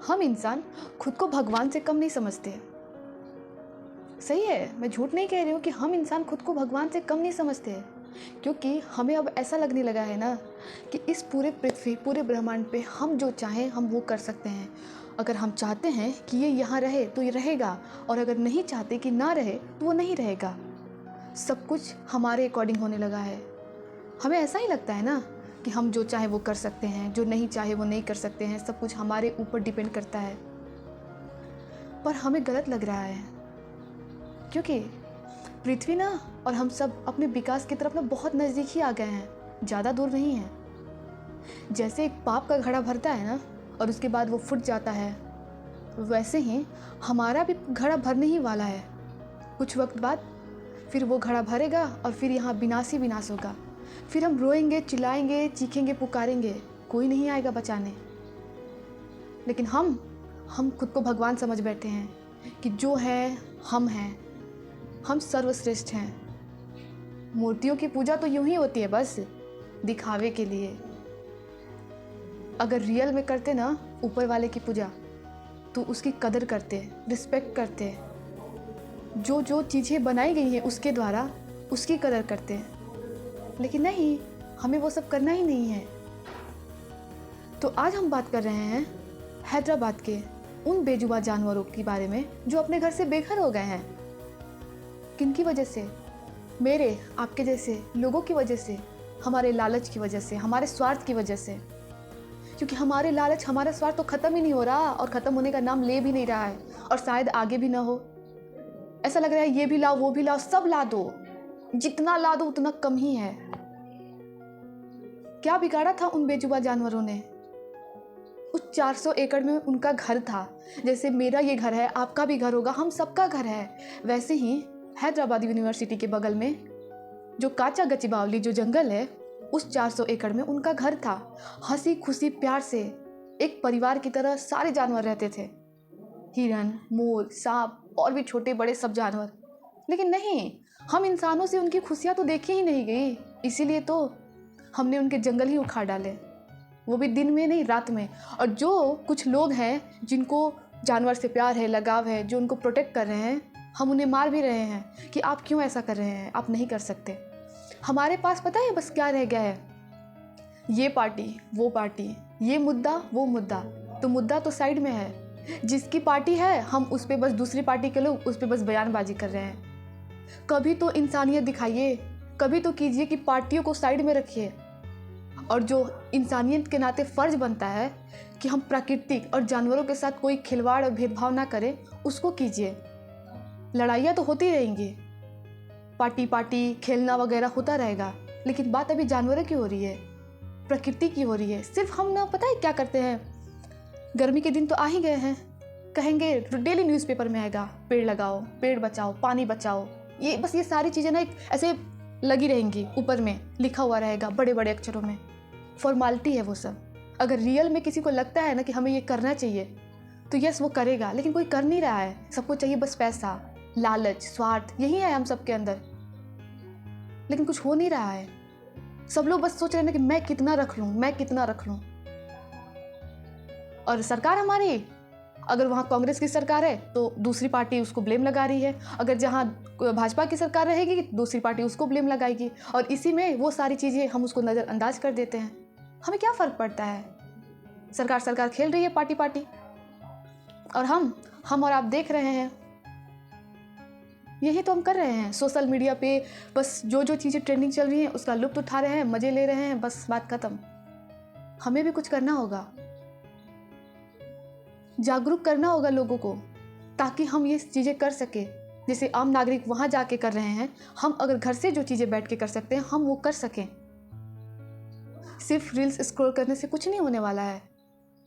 हम इंसान खुद को भगवान से कम नहीं समझते। सही है, मैं झूठ नहीं कह रही हूँ कि हम इंसान खुद को भगवान से कम नहीं समझते, क्योंकि हमें अब ऐसा लगने लगा है ना कि इस पूरे पृथ्वी, पूरे ब्रह्मांड पे हम जो चाहें हम वो कर सकते हैं। अगर हम चाहते हैं कि ये यहाँ रहे तो ये रहेगा, और अगर नहीं चाहते कि ना रहे तो वो नहीं रहेगा। सब कुछ हमारे अकॉर्डिंग होने लगा है। हमें ऐसा ही लगता है ना कि हम जो चाहे वो कर सकते हैं, जो नहीं चाहे वो नहीं कर सकते हैं। सब कुछ हमारे ऊपर डिपेंड करता है, पर हमें गलत लग रहा है, क्योंकि पृथ्वी ना और हम सब अपने विकास की तरफ ना बहुत नज़दीक ही आ गए हैं, ज़्यादा दूर नहीं है। जैसे एक पाप का घड़ा भरता है ना और उसके बाद वो फूट जाता है, वैसे ही हमारा भी घड़ा भरने ही वाला है। कुछ वक्त बाद फिर वो घड़ा भरेगा और फिर यहाँ विनाश ही विनाश होगा। फिर हम रोएंगे, चिल्लाएंगे, चीखेंगे, पुकारेंगे, कोई नहीं आएगा बचाने। लेकिन हम खुद को भगवान समझ बैठे हैं कि जो है हम हैं, हम सर्वश्रेष्ठ हैं। मूर्तियों की पूजा तो यूं ही होती है, बस दिखावे के लिए। अगर रियल में करते ना ऊपर वाले की पूजा, तो उसकी कदर करते, रिस्पेक्ट करते, जो जो चीज़ें बनाई गई हैं उसके द्वारा उसकी कदर करते। लेकिन नहीं, हमें वो सब करना ही नहीं है। तो आज हम बात कर रहे हैं हैदराबाद के उन बेजुबान जानवरों के बारे में जो अपने घर से बेघर हो गए हैं। किनकी वजह से? मेरे, आपके जैसे लोगों की वजह से, हमारे लालच की वजह से, हमारे स्वार्थ की वजह से। क्योंकि हमारे लालच, हमारा स्वार्थ तो ख़त्म ही नहीं हो रहा, और ख़त्म होने का नाम ले भी नहीं रहा है, और शायद आगे भी ना हो। ऐसा लग रहा है ये भी लाओ, वो भी लाओ, सब ला दो, जितना ला दो उतना कम ही है। क्या बिगाड़ा था उन बेजुबान जानवरों ने? उस 400 एकड़ में उनका घर था। जैसे मेरा ये घर है, आपका भी घर होगा, हम सबका घर है। वैसे ही हैदराबाद यूनिवर्सिटी के बगल में जो काचा गचिबावली जो जंगल है, उस 400 एकड़ में उनका घर था। हंसी खुशी प्यार से एक परिवार की तरह सारे जानवर रहते थे, हिरन, मोर, सांप और भी छोटे बड़े सब जानवर। लेकिन नहीं, हम इंसानों से उनकी खुशियाँ तो देखी ही नहीं गई, इसीलिए तो हमने उनके जंगल ही उखाड़ डाले, वो भी दिन में नहीं, रात में। और जो कुछ लोग हैं जिनको जानवर से प्यार है, लगाव है, जो उनको प्रोटेक्ट कर रहे हैं, हम उन्हें मार भी रहे हैं कि आप क्यों ऐसा कर रहे हैं, आप नहीं कर सकते। हमारे पास पता है बस क्या रह गया है? ये पार्टी, वो पार्टी, ये मुद्दा, वो मुद्दा। तो मुद्दा तो साइड में है, जिसकी पार्टी है हम उस पर बस, दूसरी पार्टी के लोग उस पर बस बयानबाजी कर रहे हैं। कभी तो इंसानियत दिखाइए, कभी तो कीजिए कि पार्टियों को साइड में रखिए, और जो इंसानियत के नाते फ़र्ज बनता है कि हम प्राकृतिक और जानवरों के साथ कोई खिलवाड़ और भेदभाव ना करें, उसको कीजिए। लड़ाइयाँ तो होती रहेंगी, पार्टी पार्टी खेलना वगैरह होता रहेगा, लेकिन बात अभी जानवरों की हो रही है, प्रकृति की हो रही है। सिर्फ हम ना, पता है क्या करते हैं, गर्मी के दिन तो आ ही गए हैं, कहेंगे डेली न्यूज़पेपर में आएगा, पेड़ लगाओ, पेड़ बचाओ, पानी बचाओ, ये बस ये सारी चीज़ें ना एक ऐसे लगी रहेंगी, ऊपर में लिखा हुआ रहेगा बड़े बड़े अक्षरों में। फॉर्मालिटी है वो सब। अगर रियल में किसी को लगता है ना कि हमें ये करना चाहिए, तो यस वो करेगा, लेकिन कोई कर नहीं रहा है। सबको चाहिए बस पैसा, लालच, स्वार्थ, यही है हम सबके अंदर, लेकिन कुछ हो नहीं रहा है। सब लोग बस सोच रहे हैं कि मैं कितना रख लूँ, मैं कितना रख लूँ। और सरकार हमारी, अगर वहाँ कांग्रेस की सरकार है तो दूसरी पार्टी उसको ब्लेम लगा रही है, अगर जहाँ भाजपा की सरकार रहेगी दूसरी पार्टी उसको ब्लेम लगाएगी, और इसी में वो सारी चीज़ें हम उसको नज़रअंदाज कर देते हैं। हमें क्या फ़र्क पड़ता है? सरकार खेल रही है पार्टी पार्टी, और हम और आप देख रहे हैं। यही तो हम कर रहे हैं सोशल मीडिया पे, बस जो जो चीज़ें ट्रेंडिंग चल रही हैं उसका लुत्फ़ उठा रहे हैं, मज़े ले रहे हैं, बस बात ख़त्म। हमें भी कुछ करना होगा, जागरूक करना होगा लोगों को, ताकि हम ये चीज़ें कर सकें। जैसे आम नागरिक वहाँ जाके कर रहे हैं, हम अगर घर से जो चीज़ें बैठ के कर सकते हैं हम वो कर सकें। सिर्फ रील्स स्क्रॉल करने से कुछ नहीं होने वाला है,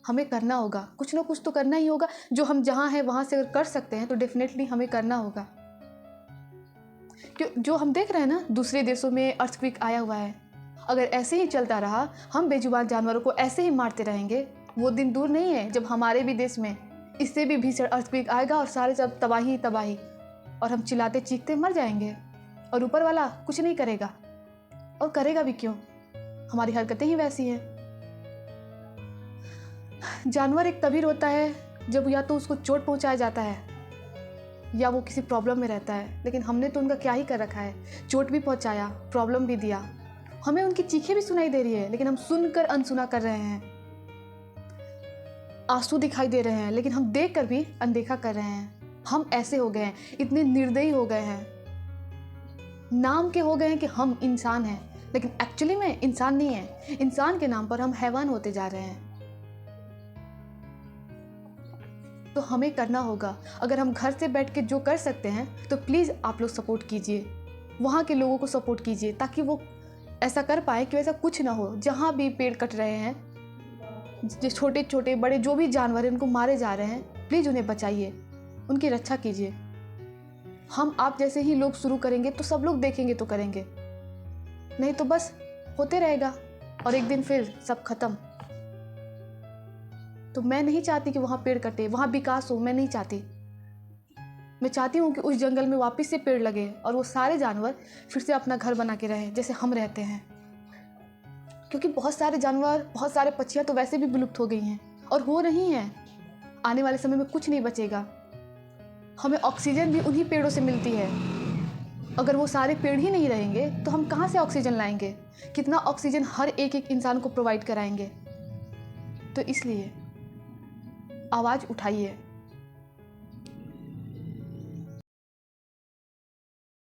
हमें करना होगा, कुछ ना कुछ तो करना ही होगा। जो हम जहाँ हैं वहाँ से अगर कर सकते हैं तो डेफिनेटली हमें करना होगा। क्यों, जो हम देख रहे हैं ना दूसरे देशों में अर्थक्वेक आया हुआ है, अगर ऐसे ही चलता रहा, हम बेजुबान जानवरों को ऐसे ही मारते रहेंगे, वो दिन दूर नहीं है जब हमारे भी देश में इससे भी भीषण अर्थक्वेक आएगा और सारे सब तबाही तबाही, और हम चिल्लाते चीखते मर जाएंगे, और ऊपर वाला कुछ नहीं करेगा। और करेगा भी क्यों? हमारी हरकतें ही वैसी हैं। जानवर एक तभी रोता है जब या तो उसको चोट पहुंचाया जाता है या वो किसी प्रॉब्लम में रहता है, लेकिन हमने तो उनका क्या ही कर रखा है। चोट भी पहुंचाया, प्रॉब्लम भी दिया, हमें उनकी चीखें भी सुनाई दे रही है लेकिन हम सुनकर अनसुना कर रहे हैं। आंसू दिखाई दे रहे हैं लेकिन हम देख कर भी अनदेखा कर रहे हैं। हम ऐसे हो गए हैं, इतने निर्दयी हो गए हैं, नाम के हो गए हैं कि हम इंसान हैं, लेकिन एक्चुअली में इंसान नहीं है। इंसान के नाम पर हम हैवान होते जा रहे हैं। तो हमें करना होगा, अगर हम घर से बैठ के जो कर सकते हैं तो प्लीज़ आप लोग सपोर्ट कीजिए, वहाँ के लोगों को सपोर्ट कीजिए ताकि वो ऐसा कर पाए कि ऐसा कुछ ना हो। जहाँ भी पेड़ कट रहे हैं, जो छोटे छोटे बड़े जो भी जानवर हैं उनको मारे जा रहे हैं, प्लीज़ उन्हें बचाइए, उनकी रक्षा कीजिए। हम आप जैसे ही लोग शुरू करेंगे तो सब लोग देखेंगे तो करेंगे, नहीं तो बस होते रहेगा और एक दिन फिर सब खत्म। तो मैं नहीं चाहती कि वहाँ पेड़ कटे, वहाँ विकास हो, मैं नहीं चाहती। मैं चाहती हूँ कि उस जंगल में वापस से पेड़ लगे और वो सारे जानवर फिर से अपना घर बना के रहें जैसे हम रहते हैं। क्योंकि बहुत सारे जानवर, बहुत सारे पक्षियाँ तो वैसे भी विलुप्त हो गई हैं और हो रही हैं। आने वाले समय में कुछ नहीं बचेगा। हमें ऑक्सीजन भी उन्हीं पेड़ों से मिलती है। अगर वो सारे पेड़ ही नहीं रहेंगे तो हम कहाँ से ऑक्सीजन लाएंगे? कितना ऑक्सीजन हर एक एक इंसान को प्रोवाइड कराएंगे? तो इसलिए आवाज़ उठाइए।